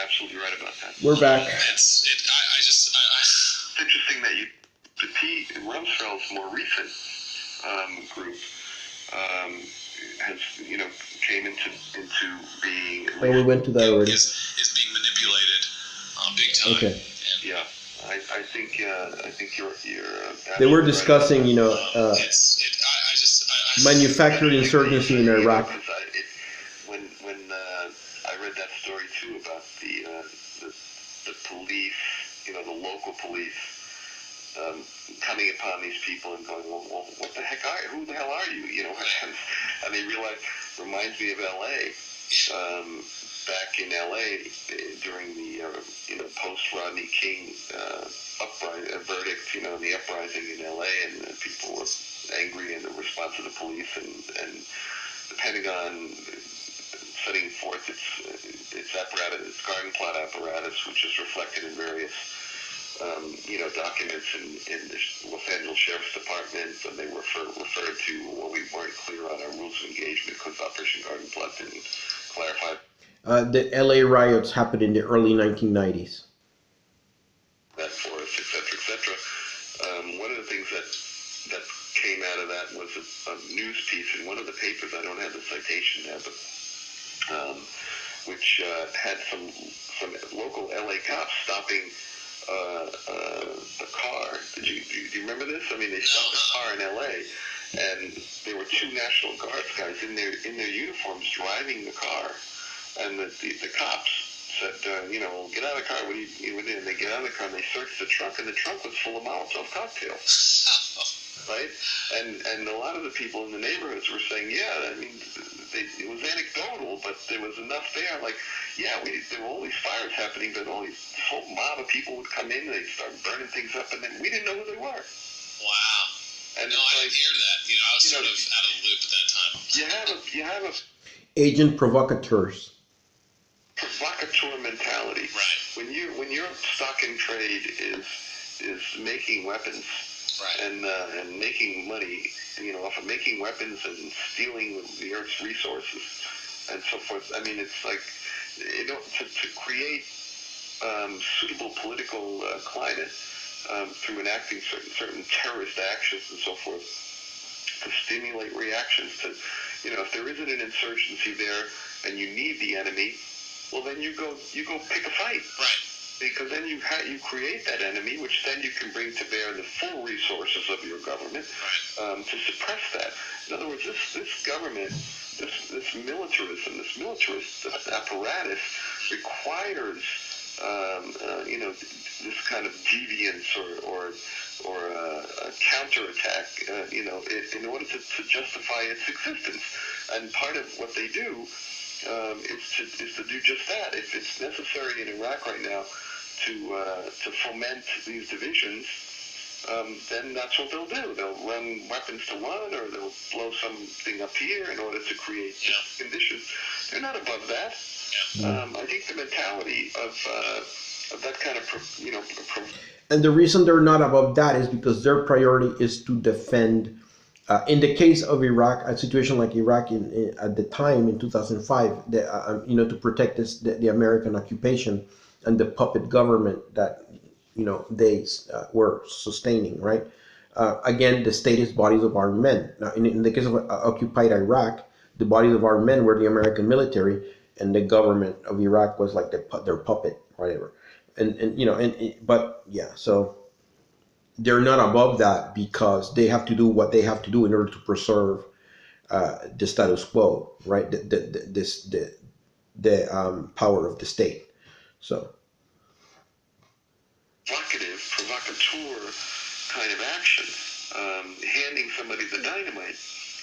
absolutely right about that. We're back. It's interesting that the P. Rumsfeld's more recent group has, came into being. Well, we went to that already. Is being manipulated big time. Okay. And yeah, I think you're. They were discussing, right. manufactured insurgency in Iraq. When I read that story too about the police, the local police, coming upon these people and going, well, what the heck are you? Who the hell are you? And they reminds me of L.A. Back in L.A. During the post-Rodney King verdict, the uprising in L.A. and people were angry in the response to the police and the Pentagon setting forth its apparatus, its Gardenplot apparatus, which is reflected in various documents in the Los Angeles Sheriff's Department, and they referred to, well, we weren't clear on our rules of engagement because Operation Gardenplot didn't clarify. The LA riots happened in the early 1990s. That for us, et cetera. One of the things that came out of that was a news piece in one of the papers. I don't have the citation there, but which had some local LA cops stopping a car. Do you remember this? I mean, they stopped a car in LA, and there were two National Guard guys in their uniforms driving the car, and the cops said, get out of the car. What are you doing? And they get out of the car and they searched the trunk, and the trunk was full of Molotov cocktails. Right? And a lot of the people in the neighborhoods were saying, yeah, I mean, it was anecdotal, but there was enough there. Like, yeah, there were all these fires happening, but this whole mob of people would come in and they'd start burning things up, and then we didn't know who they were. Wow. And no, I didn't hear that. I was sort of out of the loop at that time. You have a agent provocateurs. Provocateur mentality. Right. When your stock in trade is making weapons. Right. And making money, off of making weapons and stealing the Earth's resources and so forth. I mean, it's like, to create suitable political climate through enacting certain terrorist actions and so forth, to stimulate reactions to, if there isn't an insurgency there and you need the enemy, well, then you go pick a fight. Right. Because then you create that enemy, which then you can bring to bear the full resources of your government to suppress that. In other words, this government, this militarism, this militarist apparatus requires, this kind of deviance or a counterattack, in order to justify its existence. And part of what they do is to do just that. If it's necessary in Iraq right now to foment these divisions, then that's what they'll do. They'll run weapons to one, or they'll blow something up here in order to create conditions. They're not above that. I think the mentality of that kind of, and the reason they're not above that is because their priority is to defend. In the case of Iraq, a situation like Iraq at the time in 2005, to protect the American occupation and the puppet government that they were sustaining, right? Again, the statist bodies of armed men. Now, in the case of occupied Iraq, the bodies of armed men were the American military, and the government of Iraq was like their puppet, whatever. So they're not above that because they have to do what they have to do in order to preserve the status quo, right? The power of the state. So provocateur kind of action, handing somebody the dynamite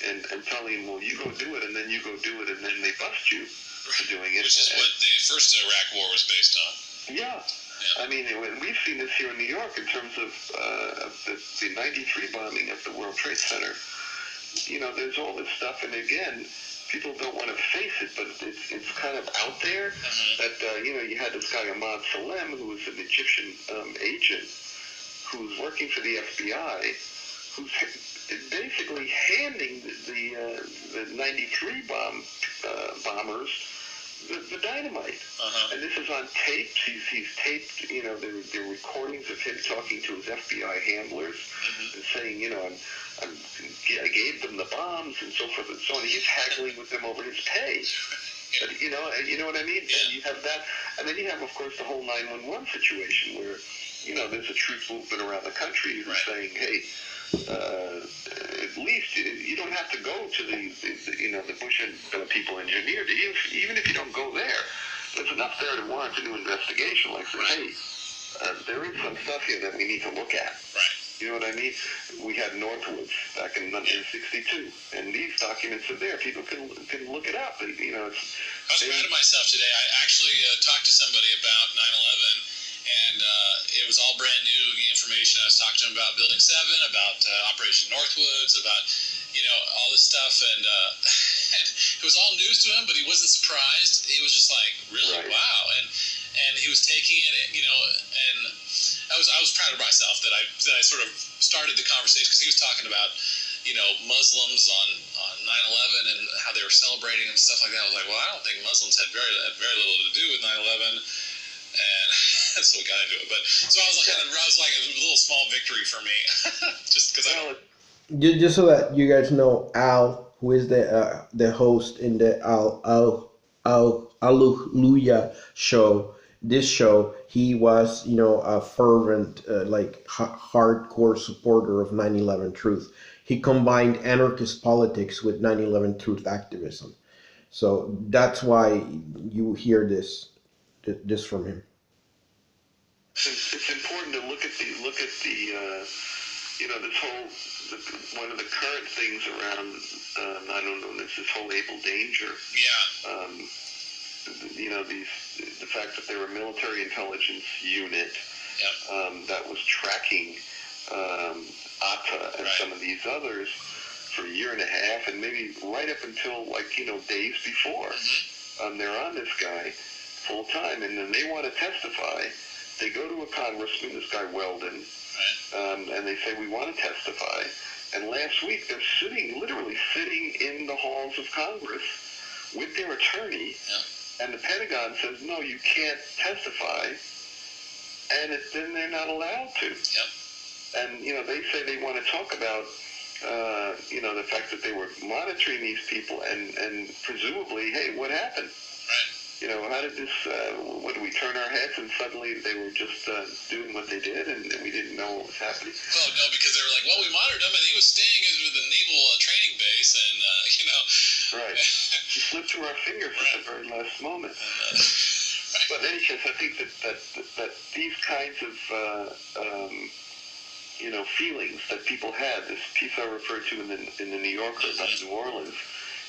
and telling them, well, you go do it, and then you go do it, and then they bust you for doing it. Which is what the first Iraq war was based on. Yeah. I mean, we've seen this here in New York in terms of the 93 bombing at the World Trade Center. There's all this stuff, and again, people don't want to face it, but it's kind of out there that, you had this guy, Ahmad Salem, who was an Egyptian agent who's working for the FBI, who's basically handing the 93 bombers the dynamite. And this is on tape. He's taped, you know, there are recordings of him talking to his FBI handlers and saying, you know, I gave them the bombs and so forth and so on. He's haggling with them over his pay. You know what I mean? And you have that, and then you have, of course, the whole 911 situation where, you know, there's a truth movement around the country who's saying, hey, at least you don't have to go to the you know, the Bush people engineered. Even if you don't go there, there's enough there to warrant a new investigation. Like, say, hey, there is some stuff here that we need to look at. Right. You know what I mean? We had Northwoods back in 1962, and these documents are there. People can look it up. You know, I was proud of myself today. I actually talked to somebody about 9/11, and it was all brand new information. I was talking to him about Building 7, about Operation Northwoods, about, you know, all this stuff, and it was all news to him, but he wasn't surprised. He was just like, really? Right. Wow. And he was taking it, you know, and I was proud of myself that I sort of started the conversation, because he was talking about, you know, Muslims on 9/11 and how they were celebrating and stuff like that. I was like, well, I don't think Muslims had very little to do with 9/11, and so we got into it. But so I was like a little small victory for me, just because Just so that you guys know, Al, who is the host in the Hallelujah show, this show, he was, you know, a fervent, hardcore supporter of 9/11 truth. He combined anarchist politics with 9/11 truth activism. So that's why you hear this from him. It's important to look at the you know, this whole one of the current things around 9/11 is this whole Able Danger. Yeah. You know, the fact that there were a military intelligence unit that was tracking Atta and some of these others for a year and a half, and maybe right up until, like, you know, days before. They're on this guy full time, and then they want to testify. They go to a congressman, this guy Weldon, and they say, we want to testify. And last week, they're literally sitting in the halls of Congress with their attorney, and the Pentagon says, no, you can't testify, and then they're not allowed to. And, you know, they say they want to talk about, you know, the fact that they were monitoring these people, and presumably, hey, what happened? You know, how did this, what, did we turn our heads and suddenly they were just doing what they did, and we didn't know what was happening? Well, no, because they were like, well, we monitored him, and he was staying at the naval training base, and, you know. Right. He slipped through our fingers at the very last moment. But in any case, I think that these kinds of, you know, feelings that people had, this piece I referred to in the New Yorker about New Orleans,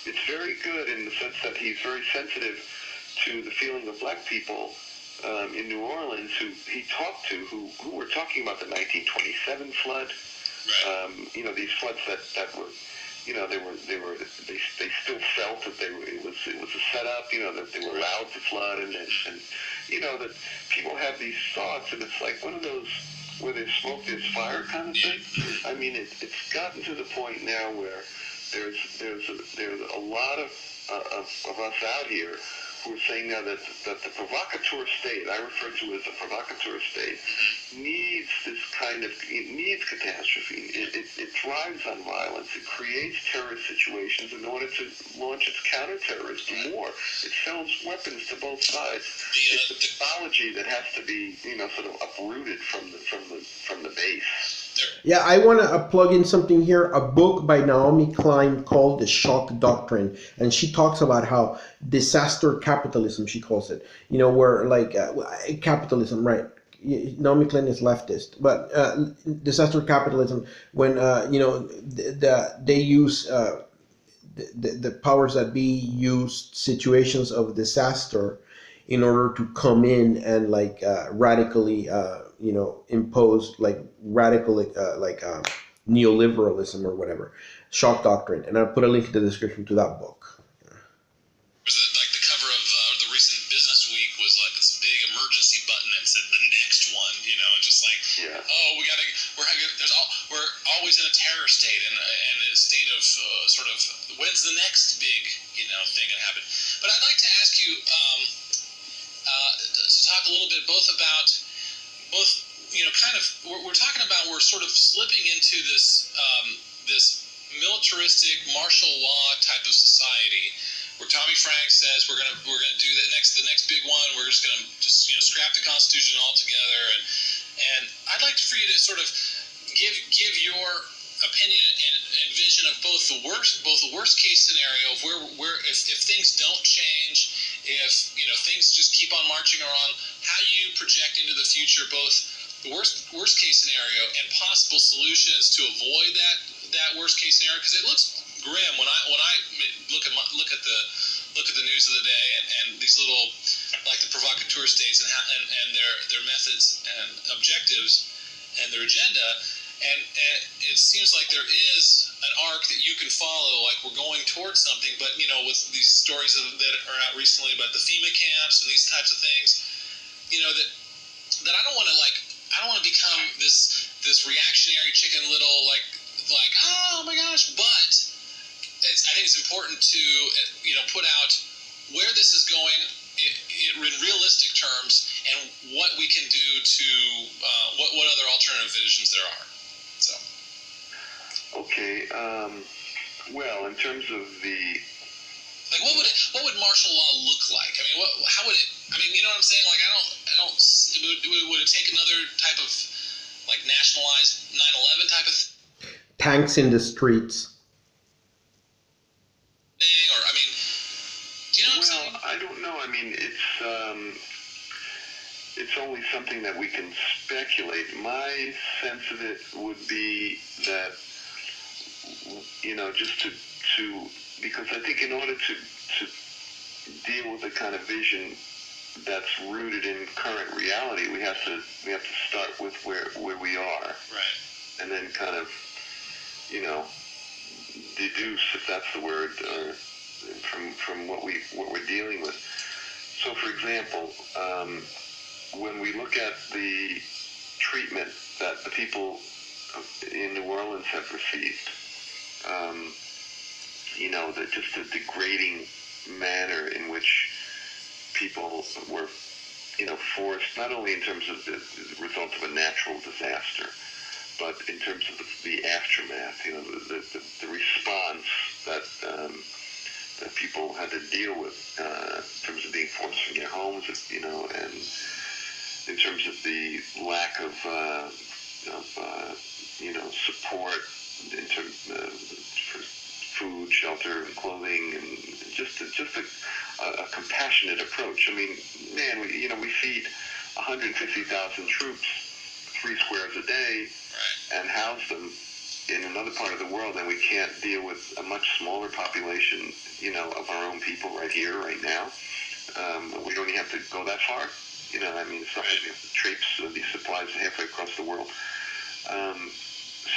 it's very good in the sense that he's very sensitive to the feeling of black people in New Orleans who he talked to, who were talking about the 1927 flood. You know, these floods that were, you know, they still felt that it was a setup, you know, that they were allowed to flood, and you know, that people have these thoughts, and it's like one of those where there's smoke, there's fire kind of thing. I mean, it's gotten to the point now where there's a lot of us out here who are saying now that the provocateur state, I refer to as the provocateur state, needs this kind of, it needs catastrophe. It thrives on violence. It creates terrorist situations in order to launch its counter-terrorist war. It sells weapons to both sides. It's a mythology that has to be, you know, sort of uprooted from the base. Yeah, I want to plug in something here, a book by Naomi Klein called The Shock Doctrine, and she talks about how disaster capitalism, she calls it, you know, where like capitalism, right? Naomi Klein is leftist, but disaster capitalism, when, you know, they use, the powers that be used situations of disaster in order to come in and like radically, you know, impose like radical neoliberalism or whatever, shock doctrine. And I'll put a link in the description to that book. Was it like the cover of the recent Business Week was like this big emergency button that said the next one, you know, and just like, oh, we're always in a terror state and a state of sort of when's the next big, you thing that happened. But I'd like to ask you to talk a little bit both kind of we're talking about we're sort of slipping into this this militaristic martial law type of society where Tommy Frank says we're gonna do the next big one. We're just gonna scrap the Constitution altogether, and I'd like for you to sort of give your opinion and vision of both the worst case scenario of where if things don't change, if things just keep on marching along, how you project into the future both the worst case scenario and possible solutions to avoid that worst case scenario, because it looks grim when I look at the news of the day and these little like the provocateur states and their methods and objectives and their agenda. And it seems like there is an arc that you can follow, like we're going towards something, but with these stories that are out recently about the FEMA camps and these types of things, that I don't want to become this reactionary chicken little like oh my gosh, but I think it's important to put out where this is going in realistic terms and what we can do to what other alternative visions there are. So. Okay. Well, in terms of the what would martial law look like? I mean, how would it? I mean, you know what I'm saying? Like, I don't. Would it take another type of like nationalized 9/11 type of tanks in the streets? Thing, or I mean, do you know what I'm saying? I don't know. I mean, it's only something that we can speculate. My sense of it would be that, just to because I think in order to deal with the kind of vision that's rooted in current reality, we have to start with where we are, right, and then kind of deduce, if that's the word, from what we're dealing with. So, for example, when we look at the treatment that the people in New Orleans have received, just the degrading manner in which people were, forced, not only in terms of the result of a natural disaster, but in terms of the aftermath, the response that people had to deal with in terms of being forced from their homes, and in terms of the lack of support in terms of for food, shelter, and clothing, and just a compassionate approach. I mean, man, we feed 150,000 troops 3 squares a day and house them in another part of the world, and we can't deal with a much smaller population, of our own people right here, right now. We don't even have to go that far. It's not like we have to traipse these supplies halfway across the world.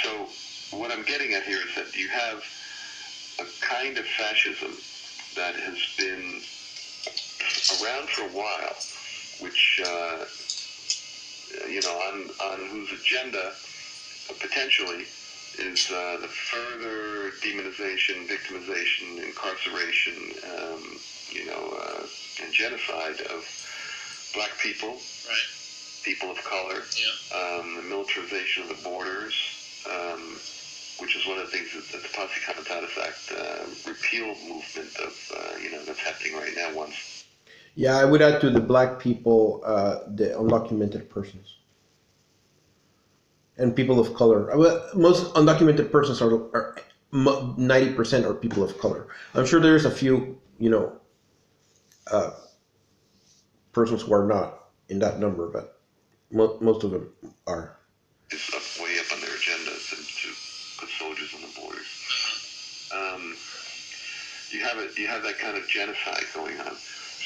So what I'm getting at here is that you have a kind of fascism that has been around for a while, which, on whose agenda potentially is the further demonization, victimization, incarceration, and genocide of black people, right, people of color, the militarization of the borders, which is one of the things that the Posse Comitatus Act repeal movement of, that's happening right now. Yeah, I would add to the black people, the undocumented persons. And people of color. Well, most undocumented persons are 90% are people of color. I'm sure there's a few, persons who are not in that number, but most of them are. It's way up on their agenda to put soldiers on the borders. You have that kind of genocide going on.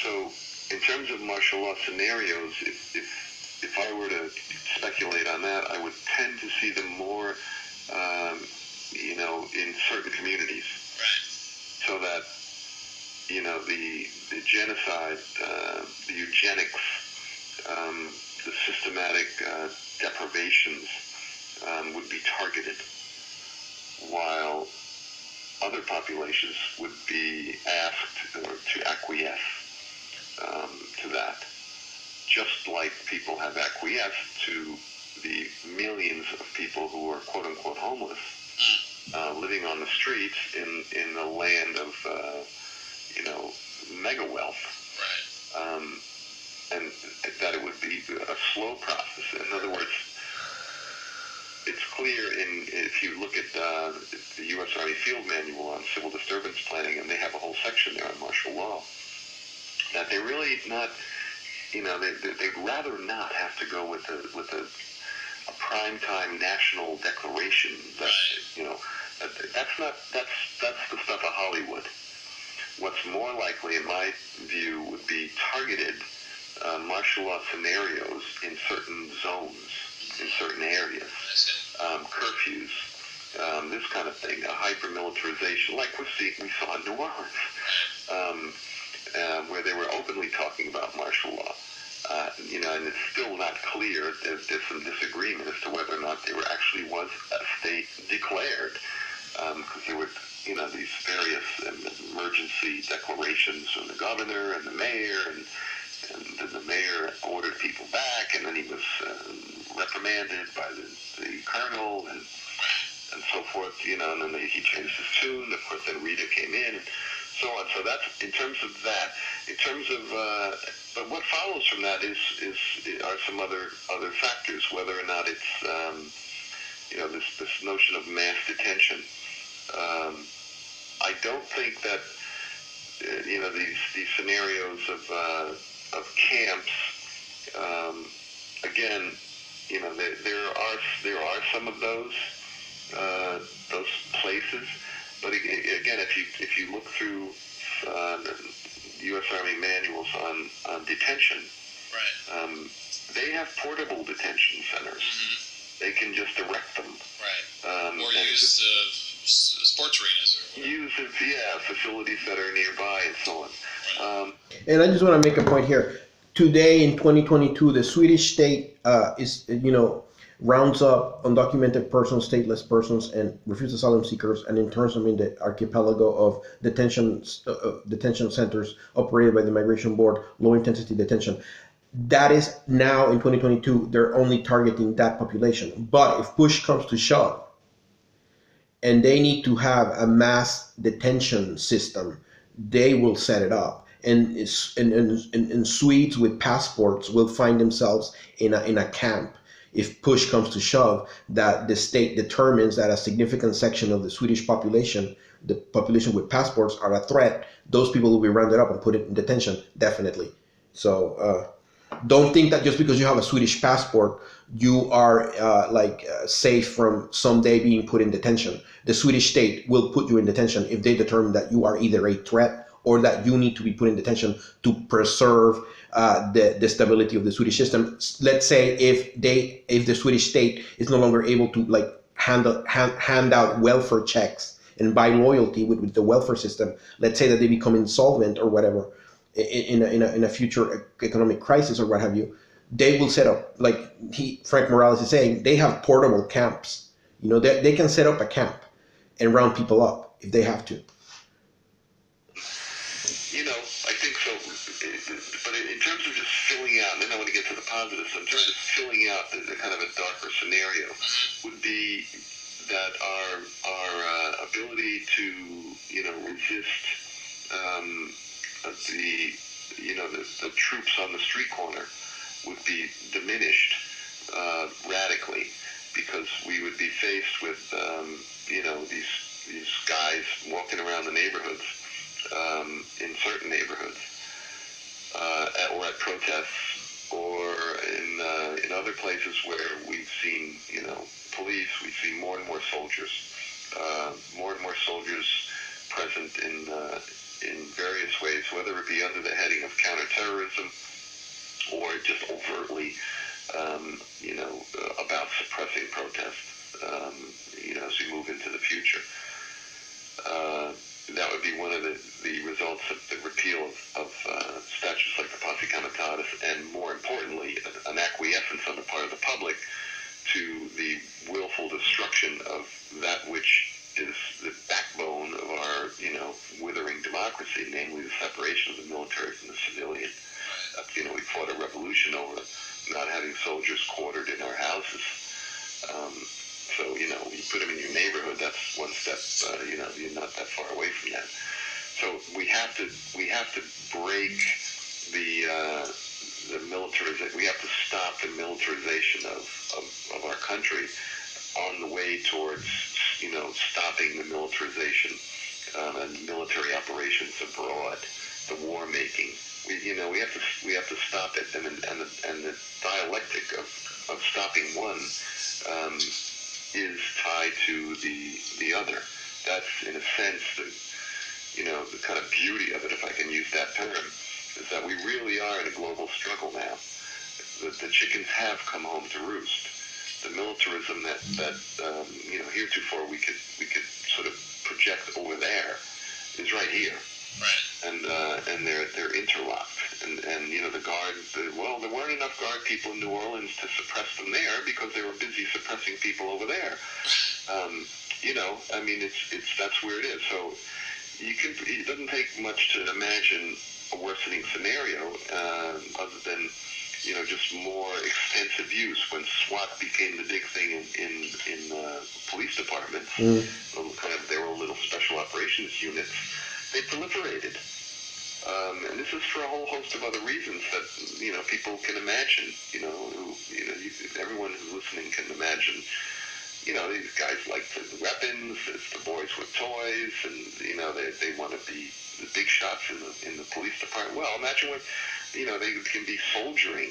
So, in terms of martial law scenarios, if I were to speculate on that, I would tend to see them more, in certain communities. Right. So that, the genocide, the eugenics, the systematic deprivations would be targeted, while other populations would be asked or to acquiesce to that, just like people have acquiesced to the millions of people who are quote-unquote homeless, living on the streets in the land of, mega wealth. Right. And that it would be a slow process. In other words, it's clear if you look at the U.S. Army Field Manual on Civil Disturbance Planning, and they have a whole section there on martial law, that they're really not, they'd rather not have to go with a primetime national declaration that, that's the stuff of Hollywood. What's more likely, in my view, would be targeted martial law scenarios in certain zones, in certain areas, curfews, this kind of thing, a hyper-militarization, like we saw in New Orleans, where they were openly talking about martial law. And it's still not clear. There's some disagreement as to whether or not there actually was a state declared, because there were, these various emergency declarations from the governor and the mayor, and then the mayor ordered people back, and then he was reprimanded by the colonel and so forth, and then he changed his tune. Of course, then Rita came in, and so on. So that's in terms of that. In terms of, but what follows from that are some other factors, whether or not it's, this notion of mass detention. I don't think that, these scenarios of camps, again, there are some of those places, but again, if you look through U.S. Army manuals on detention, right, they have portable detention centers. Mm-hmm. They can just erect them, right, or use sports arenas, or facilities that are nearby and so on. Right. And I just want to make a point here. Today in 2022, the Swedish state rounds up undocumented persons, stateless persons, and refugee asylum seekers, and interns them in the archipelago of detention centers operated by the Migration Board, low intensity detention. That is now in 2022, they're only targeting that population. But if push comes to shove, and they need to have a mass detention system, they will set it up. And Swedes with passports will find themselves in a camp if push comes to shove, that the state determines that a significant section of the Swedish population, the population with passports, are a threat. Those people will be rounded up and put in detention, definitely. So don't think that just because you have a Swedish passport, you are safe from someday being put in detention. The Swedish state will put you in detention if they determine that you are either a threat or that you need to be put in detention to preserve the stability of the Swedish system. Let's say if the Swedish state is no longer able to hand out welfare checks and buy loyalty with the welfare system, let's say that they become insolvent or whatever in a future economic crisis or what have you, they will set up, Frank Morales is saying, they have portable camps. They can set up a camp and round people up if they have to. I think so. But in terms of just filling out, and then I want to get to the positives, in terms of filling out the kind of a darker scenario, would be that our ability to, resist the troops on the street corner would be diminished radically, because we would be faced with, these guys walking around the neighborhoods, in certain neighborhoods, or at protests, or in other places where we've seen, police, we see more and more soldiers present in various ways, whether it be under the heading of counterterrorism or just overtly, about suppressing protests, as we move into the future. That would be one of the results of the repeal of statutes like the Posse Comitatus, and more importantly, an acquiescence on the part of the public to the willful destruction of that which is the backbone of our not having soldiers quartered in our houses. So, you put them in your neighborhood, that's one step, you're not that far away from that. So we have to break the militarization. We have to stop the militarization of our country on the way towards, stopping the militarization and military operations abroad, the war making. We have to stop it, and the dialectic of stopping one is tied to the other. That's in a sense the kind of beauty of it, if I can use that term, is that we really are in a global struggle now. The chickens have come home to roost. The militarism that heretofore we could sort of project over there is right here. Right. And they're interlocked. And there weren't enough guard people in New Orleans to suppress them there because they were busy suppressing people over there. That's where it is. So it doesn't take much to imagine a worsening scenario, other than just more extensive use. When SWAT became the big thing in police departments, there were little special operations units. They proliferated, and this is for a whole host of other reasons that people can imagine. Everyone who's listening can imagine. These guys like the weapons. It's the boys with toys, and they want to be the big shots in the police department. Well, imagine what they can be soldiering,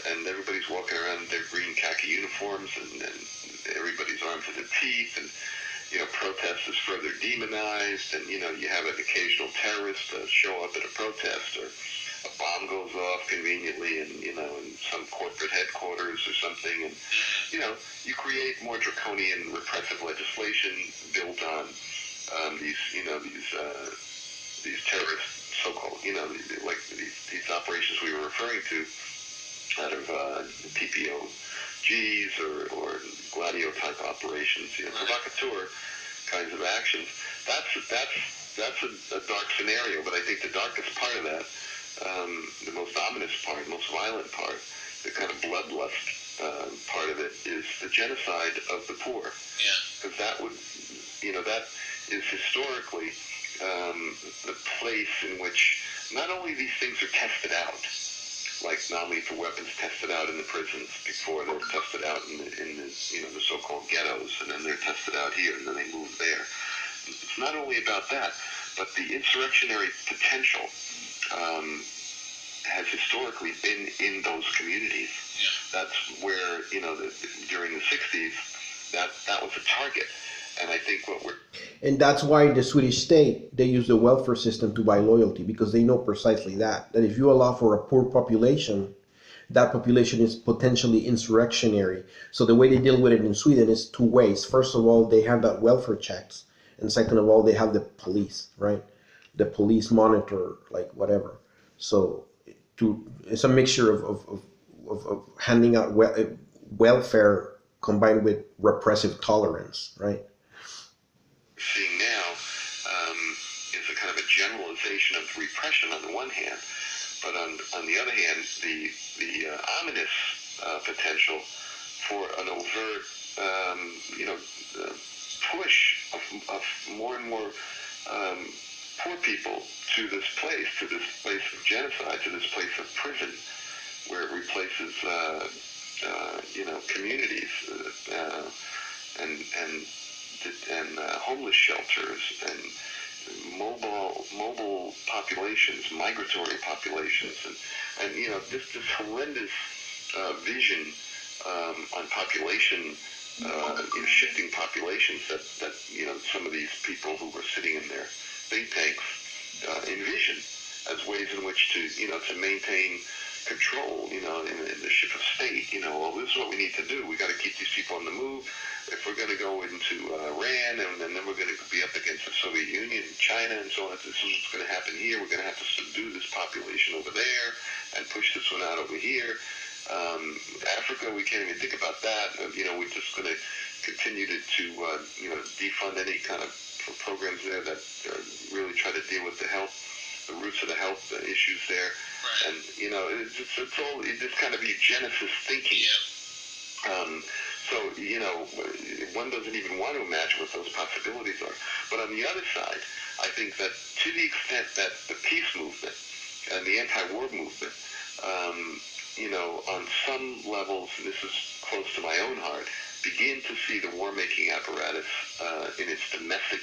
and everybody's walking around in their green khaki uniforms, and everybody's armed to the teeth, and protest is further demonized, and you have an occasional terrorist show up at a protest, or a bomb goes off conveniently in some corporate headquarters or something, and you create more draconian repressive legislation built on these terrorist so-called like these operations we were referring to out of PPOGs or Gladio type operations, provocateur kinds of actions. That's a dark scenario, but I think the darkest part of that, the most ominous part, most violent part, the kind of bloodlust part of it, is the genocide of the poor. Yeah. Because that is historically the place in which not only these things are tested out, like non-lethal weapons tested out in the prisons before they were tested out in the so-called ghettos, and then they're tested out here, and then they move there. It's not only about that, but the insurrectionary potential has historically been in those communities. Yeah. That's where, during the 60s, that was a target. And I think and that's why the Swedish state, they use the welfare system to buy loyalty, because they know precisely that if you allow for a poor population, that population is potentially insurrectionary. So the way they deal with it in Sweden is two ways. First of all, they have that welfare checks. And second of all, they have the police, right? The police monitor, like whatever. So it's a mixture of handing out welfare combined with repressive tolerance, right? Seeing now is a kind of a generalization of repression on the one hand, but on the other hand, the ominous potential for an overt, push of more and more poor people to this place of genocide, to this place of prison, where it replaces communities and homeless shelters and mobile populations, migratory populations, and this horrendous vision on population, shifting populations that some of these people who were sitting in their think tanks envision as ways in which to maintain control, in the ship of state. Well, this is what we need to do. We got to keep these people on the move. If we're going to go into Iran, and then we're going to be up against the Soviet Union and China and so on, this is what's going to happen here. We're going to have to subdue this population over there and push this one out over here. Africa, we can't even think about that. We're just going to continue to defund any kind of programs there that really try to deal with the roots of the health issues there. Right. And, you know, it's all this kind of eugenicist thinking. Yeah. So, you know, one doesn't even want to imagine what those possibilities are. But on the other side, I think that to the extent that the peace movement and the anti-war movement, you know, on some levels, and this is close to my own heart, begin to see the war-making apparatus in its domestic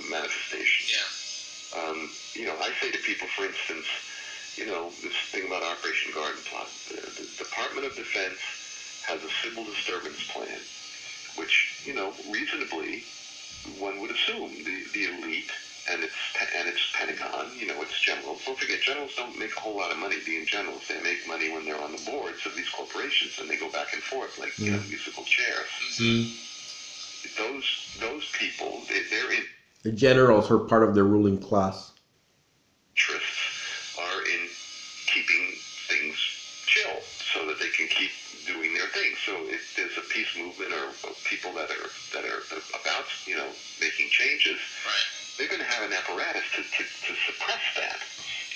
manifestation. Yeah. You know, I say to people, for instance, you know, this thing about Operation Gardenplot. The Department of Defense has a civil disturbance plan, which, you know, reasonably, one would assume the elite and its Pentagon, you know, its generals. Don't forget, generals don't make a whole lot of money being generals. They make money when they're on the boards of these corporations, and they go back and forth like you know, musical chairs. Those people, they're in. The generals are part of the ruling class. Interests are in keeping things chill so that they can keep doing their thing. So if there's a peace movement or people that are about, you know, making changes, right, they're going to have an apparatus to suppress that.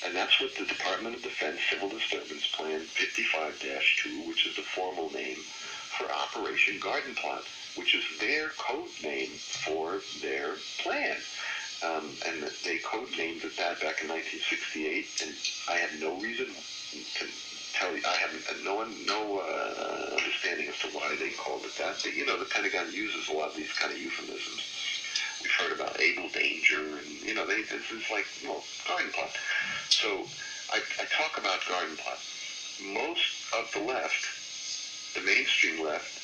And that's what the Department of Defense Civil Disturbance Plan 55-2, which is the formal name for Operation Gardenplot, which is their code name for their plan. And they code-named it that back in 1968, and I have no reason to tell you, I have no understanding as to why they called it that. But, you know, the Pentagon uses a lot of these kind of euphemisms. We've heard about able danger, and, you know, this is like, you know, Gardenplot. So I talk about Gardenplot. Most of the left, the mainstream left,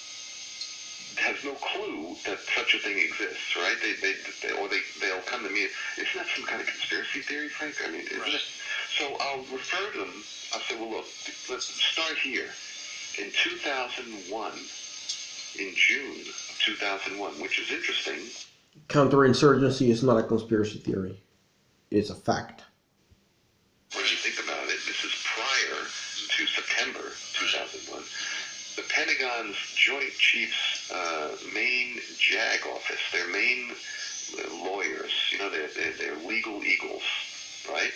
has no clue that such a thing exists, right? They'll come to me. Isn't that some kind of conspiracy theory, Frank? I mean, isn't it? So I'll refer to them. I'll say, well, look, let's start here. In 2001, in June of 2001, which is interesting. Counter-insurgency is not a conspiracy theory. It's a fact. When you think about it, this is prior to September 2001. The Pentagon's Joint Chiefs main JAG office, their main lawyers, you know, they're legal eagles, right?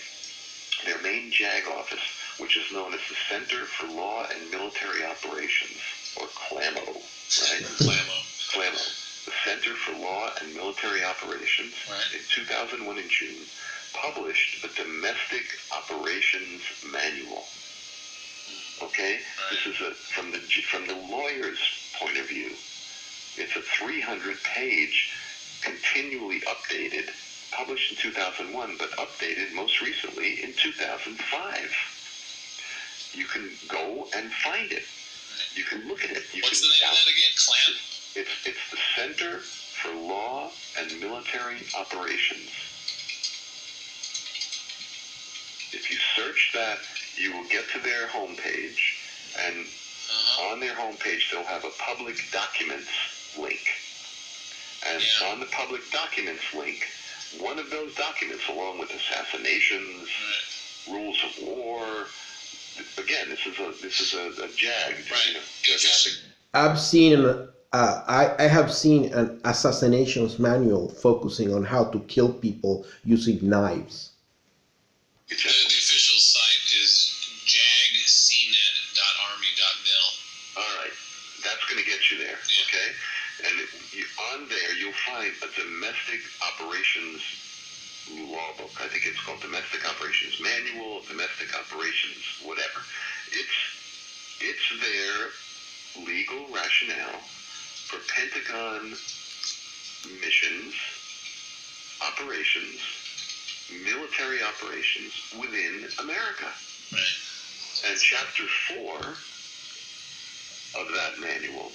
Their main JAG office, which is known as the Center for Law and Military Operations, or CLAMO, right? CLAMO. The Center for Law and Military Operations, in 2001 in June, published the Domestic Operations Manual. Okay, this is from the lawyer's point of view. It's a 300-page, continually updated, published in 2001, but updated most recently in 2005. You can go and find it. You can look at it. What's the name of that again? CLAM? It's the Center for Law and Military Operations. If you search that, you will get to their homepage, and on their homepage they'll have a public documents link. And on the public documents link, one of those documents, along with assassinations, rules of war, again, this is a JAG. Right. You know, I have seen an assassinations manual focusing on how to kill people using knives. The official site is jagcnet.army.mil. All right, that's going to get you there, okay? And on there, you'll find a domestic operations law book. I think it's called Domestic Operations Manual, Domestic Operations, whatever. It's their legal rationale for Pentagon missions, operations, military operations within America. Right. And Chapter 4 of that manual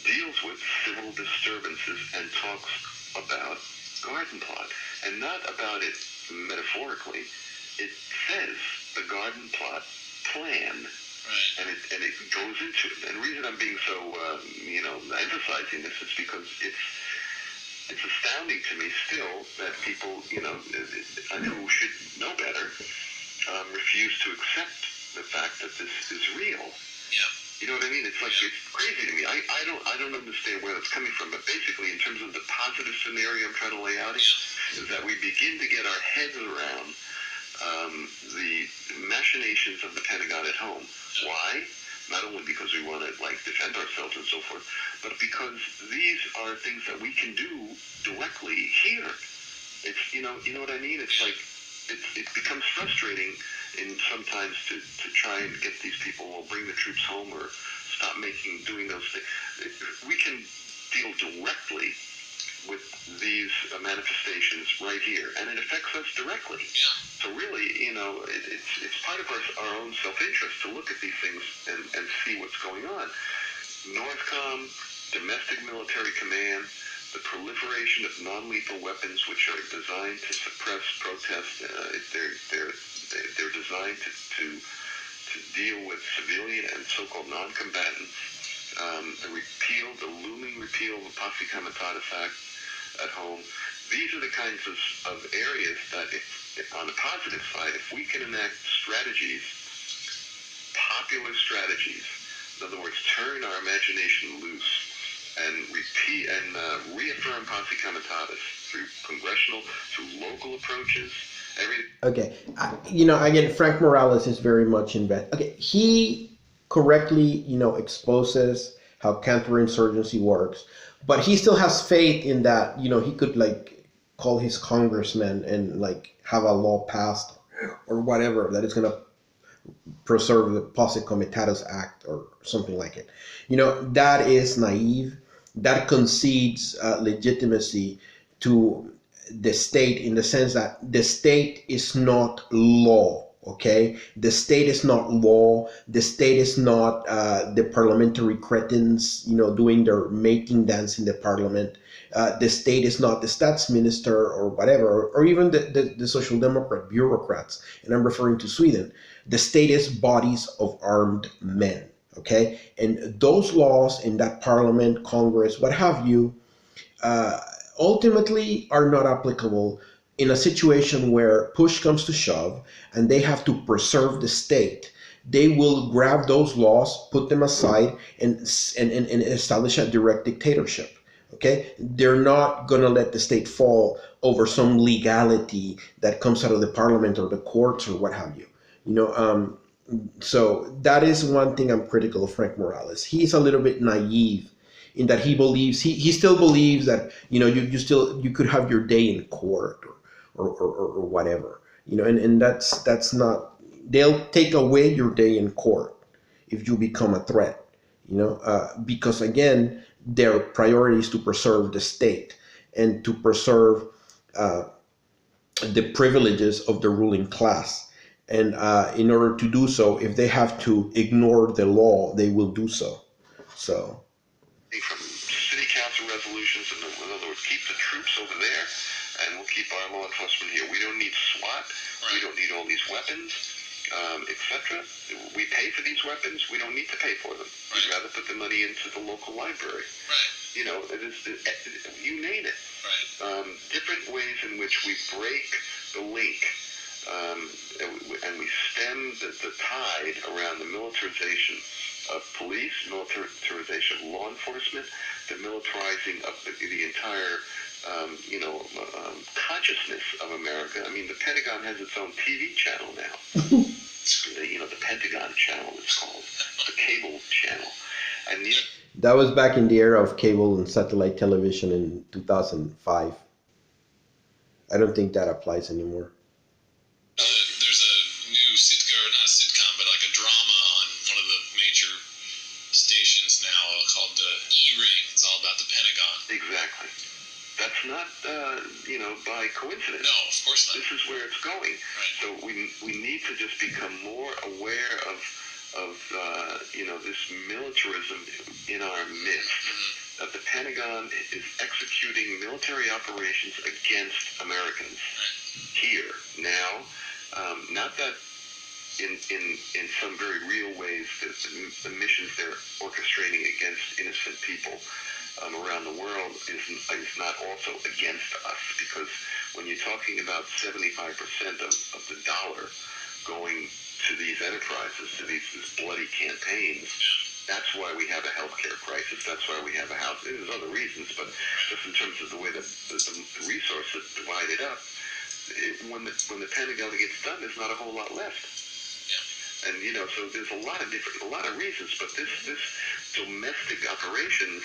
deals with civil disturbances and talks about Gardenplot. And not about it metaphorically. It says the Gardenplot plan. Right. And it goes into it. And the reason I'm being so, emphasizing this is because it's astounding to me still that people, who should know better, refuse to accept the fact that this is real. Yeah. You know what I mean? It's like, it's crazy to me. I don't understand where that's coming from. But basically, in terms of the positive scenario I'm trying to lay out, is that we begin to get our heads around the machinations of the Pentagon at home. Why? Not only because we want to defend ourselves and so forth, but because these are things that we can do directly here. It's you know what I mean. It's like it becomes frustrating in sometimes to try and get these people, well, bring the troops home or stop doing those things. We can deal directly with these manifestations right here, and it affects us directly. Yeah. So really, it's part of our own self-interest to look at these things and see what's going on. NORTHCOM, domestic military command, the proliferation of non-lethal weapons which are designed to suppress protest. They're designed to deal with civilian and so-called non-combatants. The looming repeal of the Posse Comitatus Act at home. These are the kinds of areas that, if on the positive side, if we can enact strategies, popular strategies, in other words, turn our imagination loose and reaffirm Posse Comitatus through congressional, through local approaches. Okay, again, Frank Morales is very much invested. Okay, he correctly, exposes how counterinsurgency works, but he still has faith in that, he could call his congressman and have a law passed or whatever that is going to preserve the Posse Comitatus Act or something like it. That is naive. That concedes legitimacy to the state in the sense that the state is not law. Okay, the state is not law. The state is not the parliamentary cretins, doing their mating dance in the parliament. The state is not the stats minister or whatever, or even the social democrat bureaucrats. And I'm referring to Sweden. The state is bodies of armed men. Okay, and those laws in that parliament, Congress, what have you, ultimately are not applicable in a situation where push comes to shove and they have to preserve the state. They will grab those laws, put them aside, and establish a direct dictatorship. Okay, they're not going to let the state fall over some legality that comes out of the parliament or the courts or what have you. So that is one thing I'm critical of Frank Morales. He's a little bit naive in that he believes he still believes that you could have your day in court or whatever, and that's not. They'll take away your day in court if you become a threat, because again, their priority is to preserve the state and to preserve the privileges of the ruling class. And in order to do so, if they have to ignore the law, they will do so. So. From city council resolutions, in other words, keep the troops over there, and we'll keep our law enforcement here. We don't need SWAT. Right. We don't need all these weapons, etc. We pay for these weapons. We don't need to pay for them. Right. We'd rather put the money into the local library. Right. You name it. Right. Different ways in which we break the link, and we stem the tide around the militarization of police, militarization of law enforcement, the militarizing of the entire, consciousness of America. I mean, the Pentagon has its own TV channel now. The Pentagon channel is called, the cable channel. And that was back in the era of cable and satellite television in 2005. I don't think that applies anymore. There's a new not a sitcom, but like a drama on one of the major stations now called E-Ring. It's all about the Pentagon. Exactly. That's not, by coincidence. No, of course not. This is where it's going. Right. So we need to just become more aware of this militarism in our midst. Mm-hmm. That the Pentagon is executing military operations against Americans. Right. Here, now. Not that in some very real ways the missions they're orchestrating against innocent people around the world is not also against us, because when you're talking about 75% of the dollar going to these enterprises, to these bloody campaigns, that's why we have a healthcare crisis. That's why we have a house. There's other reasons, but just in terms of the way the resources divided up, when the Pentagon gets done, there's not a whole lot left. And so there's a lot of reasons, but this domestic operations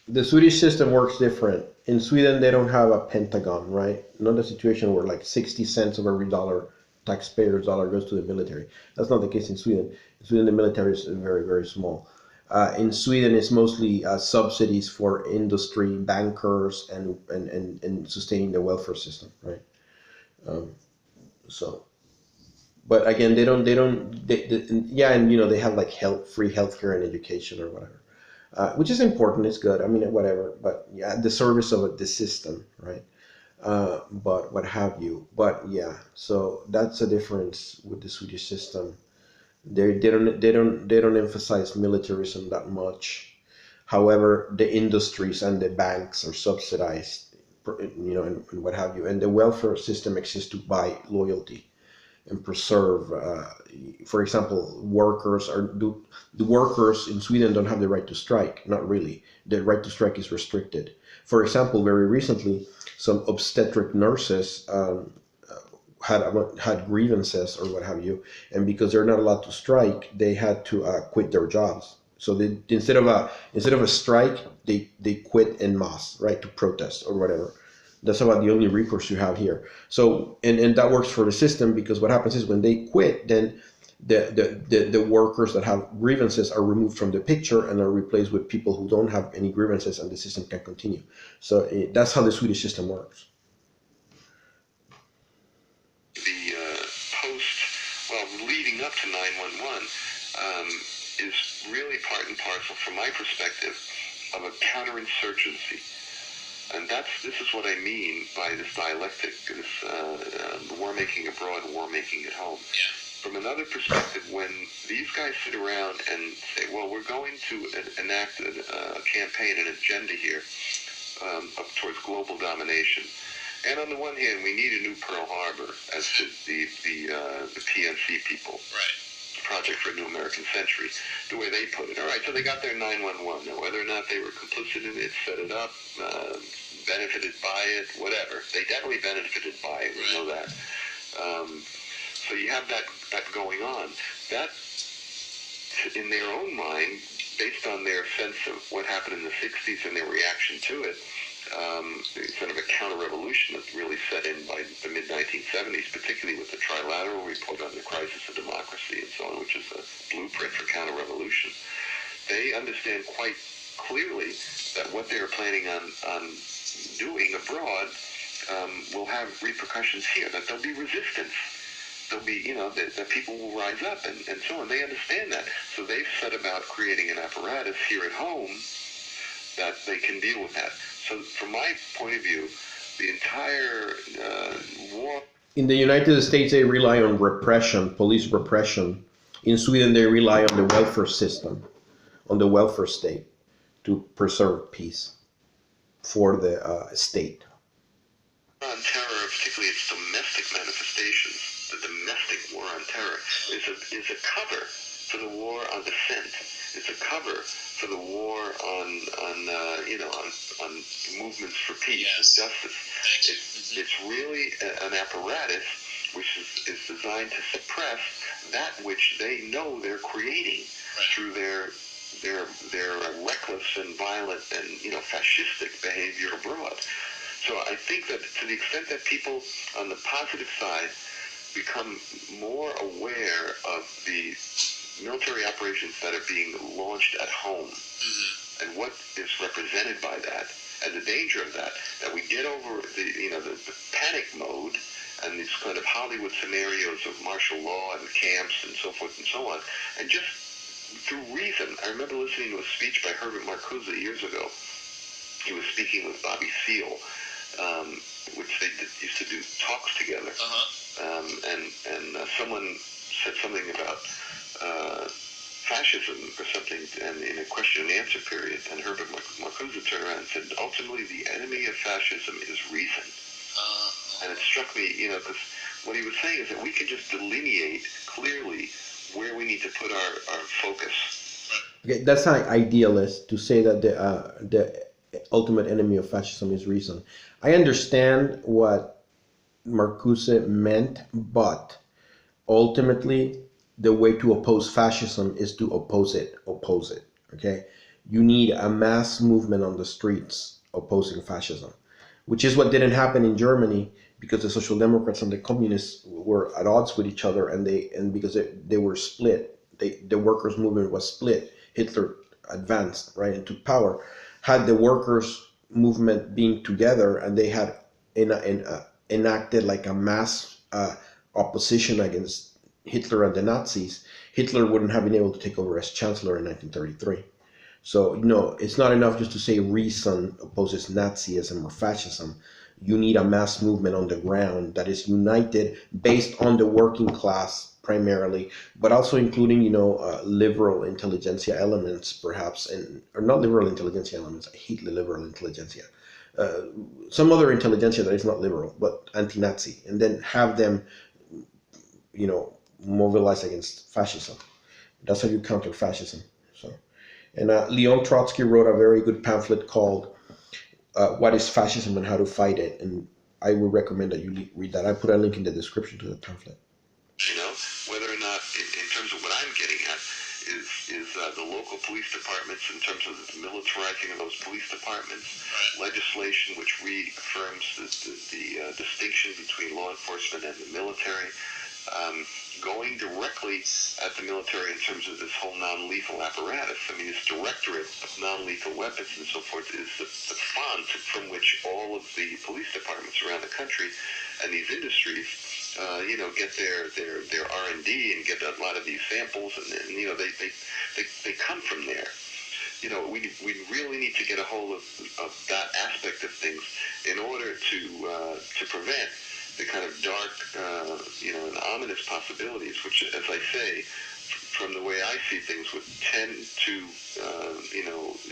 the Swedish system works different. In Sweden, they don't have a Pentagon, right? Not a situation where like 60 cents of every dollar, taxpayer's dollar, goes to the military. That's not the case in Sweden. In Sweden, the military is very, very small. In Sweden, it's mostly subsidies for industry, bankers, and sustaining the welfare system, right? But again, they have like free healthcare and education or whatever, which is important. It's good. I mean, whatever. But yeah, the service of the system, right? But what have you? But yeah, so that's a difference with the Swedish system. They don't emphasize militarism that much. However, the industries and the banks are subsidized, and what have you. And the welfare system exists to buy loyalty and preserve. For example, the workers in Sweden don't have the right to strike. Not really. The right to strike is restricted. For example, very recently, some obstetric nurses had grievances or what have you, and because they're not allowed to strike, they had to quit their jobs. So they, instead of a strike, they quit en masse, right, to protest or whatever. That's about the only recourse you have here. So and that works for the system, because what happens is when they quit, then the workers that have grievances are removed from the picture and are replaced with people who don't have any grievances, and the system can continue. So that's how the Swedish system works. Leading up to 911 is really part and parcel, from my perspective, of a counterinsurgency. And this is what I mean by this dialectic, this war-making abroad, war-making at home. Yeah. From another perspective, when these guys sit around and say, well, we're going to enact a campaign, an agenda here up towards global domination. And on the one hand, we need a new Pearl Harbor, as did the PNC people. Right. Project for a New American Century, the way they put it. All right, so they got their 911. Now, whether or not they were complicit in it, set it up, benefited by it, whatever. They definitely benefited by it. We know that. So you have that going on. That, in their own mind, based on their sense of what happened in the 60s and their reaction to it, sort of a counter-revolution that really set in by the mid-1970s, particularly with the Trilateral Report on the Crisis of Democracy and so on, which is a blueprint for counter-revolution. They understand quite clearly that what they're planning on doing abroad will have repercussions here, that there'll be resistance. There'll be, that people will rise up and so on. They understand that. So they've set about creating an apparatus here at home that they can deal with that. So from my point of view, the entire war... In the United States, they rely on repression, police repression. In Sweden, they rely on the welfare system, on the welfare state, to preserve peace for the state. On terror, particularly its domestic manifestations, the domestic war on terror, is a cover for the war on dissent. It's a cover for the war on movements for peace and justice. It's really an apparatus which is designed to suppress that which they know they're creating through their reckless and violent and fascistic behavior abroad. So I think that to the extent that people on the positive side become more aware of the military operations that are being launched at home and what is represented by that, and the danger of that we get over the panic mode and these kind of Hollywood scenarios of martial law and camps and so forth and so on, and just through reason. I remember listening to a speech by Herbert Marcuse years ago. He was speaking with Bobby Seale, which they used to do talks together. And someone said something about fascism or something, and in a question and answer period, and Herbert Marcuse turned around and said, ultimately the enemy of fascism is reason. And it struck me, because what he was saying is that we can just delineate clearly where we need to put our focus. Okay, that's not idealist to say that the ultimate enemy of fascism is reason. I understand what Marcuse meant, but ultimately, the way to oppose fascism is to oppose it. Okay, you need a mass movement on the streets opposing fascism, which is what didn't happen in Germany because the Social Democrats and the Communists were at odds with each other, and because they were split, the workers' movement was split. Hitler advanced right and took power. Had the workers' movement being together, and they had enacted like a mass opposition against Hitler and the Nazis, Hitler wouldn't have been able to take over as chancellor in 1933. So, it's not enough just to say reason opposes Nazism or fascism. You need a mass movement on the ground that is united based on the working class primarily, but also including, liberal intelligentsia elements, perhaps, or not liberal intelligentsia elements. I hate the liberal intelligentsia. Some other intelligentsia that is not liberal, but anti-Nazi, and then have them, mobilize against fascism. That's how you counter fascism. So. And Leon Trotsky wrote a very good pamphlet called What is Fascism and How to Fight It? And I would recommend that you read that. I put a link in the description to the pamphlet. Whether or not, in terms of what I'm getting at, is the local police departments, in terms of the militarizing of those police departments, legislation which reaffirms the distinction between law enforcement and the military, going directly at the military in terms of this whole non-lethal apparatus. I mean, this directorate of non-lethal weapons and so forth is the font from which all of the police departments around the country and these industries, get their R&D and get a lot of these samples, and they come from there. We really need to get a hold of that aspect of things in order to prevent the kind of dark, and ominous possibilities, which, as I say, from the way I see things, would tend to,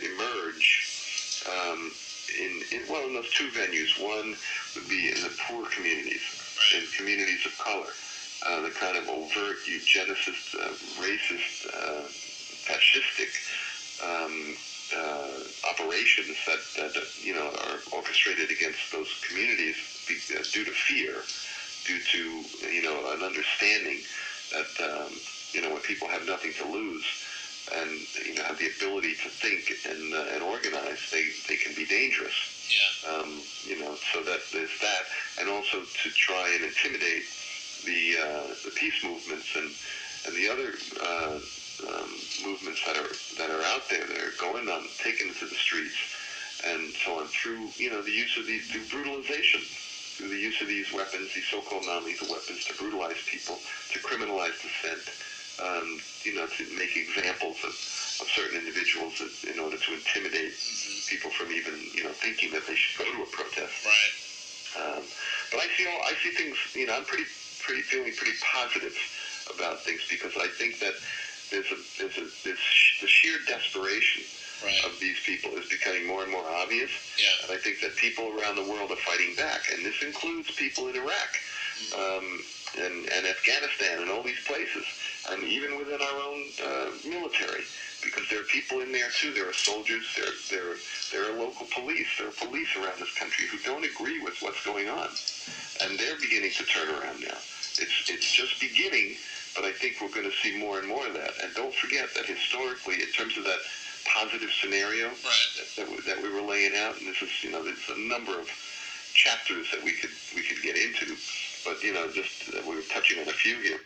emerge in those two venues. One would be in the poor communities, in communities of color, the kind of overt eugenicist, racist, fascistic operations that are orchestrated against those communities due to fear, due to an understanding that when people have nothing to lose and have the ability to think and organize, they can be dangerous. Yeah. So that there's that, and also to try and intimidate the peace movements and the other movements that are out there that are going on, taken to the streets, and so on, through the use of through brutalization, through the use of these weapons, these so-called non-lethal weapons, to brutalize people, to criminalize dissent, to make examples of certain individuals in order to intimidate people from even thinking that they should go to a protest. Right. But I see things. I'm feeling pretty positive about things, because I think that the sheer desperation of these people is becoming more and more obvious. Yeah. And I think that people around the world are fighting back, and this includes people in Iraq and Afghanistan and all these places, and even within our own military, because there are people in there too. There are soldiers. There are local police. There are police around this country who don't agree with what's going on, and they're beginning to turn around now. It's just beginning. But I think we're going to see more and more of that. And don't forget that historically, in terms of that positive scenario that we were laying out, and this is, there's a number of chapters that we could get into, but just we were touching on a few here.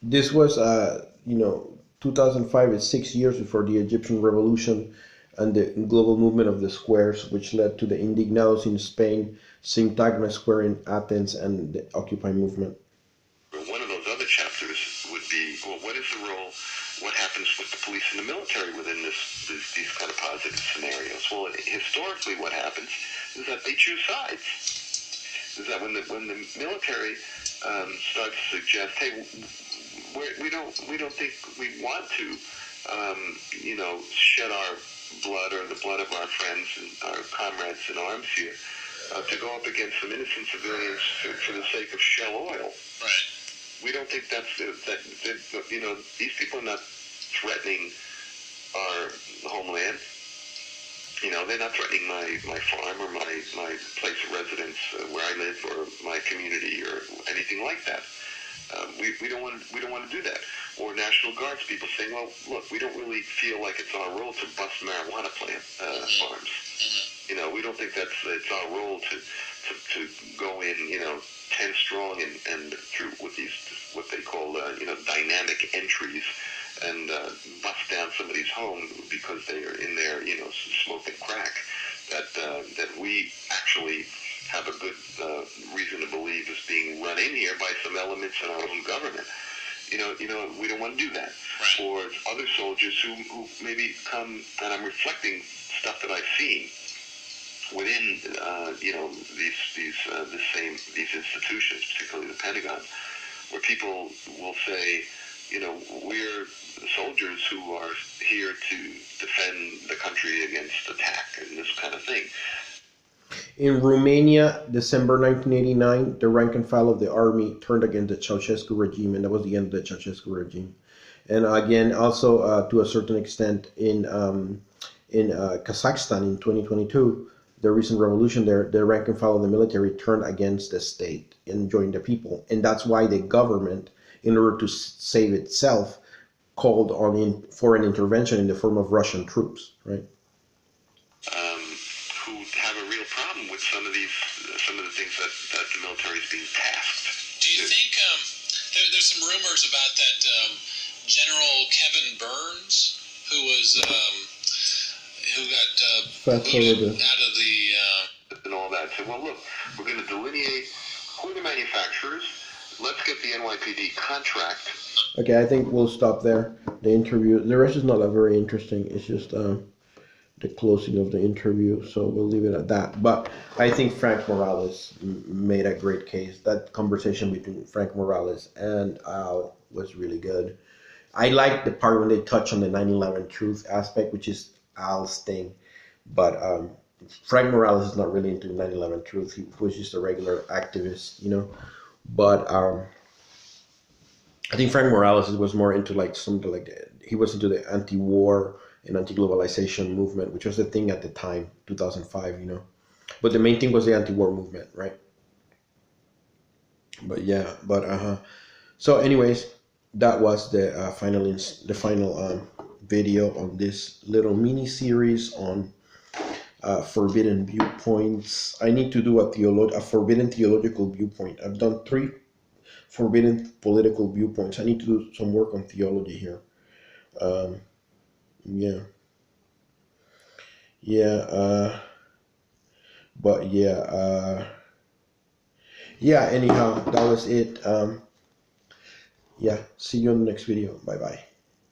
This was 2005 is 6 years before the Egyptian Revolution and the global movement of the squares, which led to the Indignados in Spain, Syntagma Square in Athens, and the Occupy movement. One of those other chapters would be, well, what is the role, what happens with the police and the military within these kind of positive scenarios? Well, historically what happens is that they choose sides. Is that when the military starts to suggest, hey, we don't think we want to, shed our blood or the blood of our friends and our comrades in arms here, to go up against some innocent civilians for the sake of Shell Oil. Right. We don't think that these people are not threatening our homeland. You know, they're not threatening my farm or my place of residence where I live or my community or anything like that. We don't want to do that. Or National Guards people saying, well, look, we don't really feel like it's our role to bust marijuana plant farms. You know, we don't think it's our role to go in, you know, 10 strong and through with these what they call you know, dynamic entries and bust down somebody's home because they are in there, you know, smoking crack. That we actually have a good reason to believe is being run in here by some elements in our own government. You know, we don't want to do that. Right. Or other soldiers who maybe come, and I'm reflecting stuff that I've seen within, you know, these institutions, particularly the Pentagon, where people will say, you know, we're soldiers who are here to defend the country against attack and this kind of thing. In Romania, December 1989, the rank and file of the army turned against the Ceausescu regime, and that was the end of the Ceausescu regime. And again, also to a certain extent, in Kazakhstan in 2022, the recent revolution there, the rank and file of the military turned against the state and joined the people, and that's why the government, in order to save itself, called on foreign intervention in the form of Russian troops, right? Who have a real problem with some of the things that the military is being tasked. Do you think there's some rumors about that General Kevin Burns, who got booted out of the and all that? So, well, look, we're going to delineate who are the manufacturers. Let's get the NYPD contract. Okay, I think we'll stop there. The interview, the rest is not that very interesting. It's just the closing of the interview, so we'll leave it at that. But I think Frank Morales made a great case. That conversation between Frank Morales and Al was really good. I like the part when they touch on the 9/11 truth aspect, which is Al's thing. But Frank Morales is not really into 9/11 truth. He was just a regular activist, you know. But I think Frank Morales was more into like something like that. He was into the anti-war and anti-globalization movement, which was the thing at the time, 2005, you know. But the main thing was the anti-war movement, right? But yeah, so anyways, that was the final video on this little mini series on forbidden viewpoints. I need to do a forbidden theological viewpoint. I've done 3 forbidden political viewpoints. I need to do some work on theology here. Anyhow, that was it. See you in the next video. Bye bye.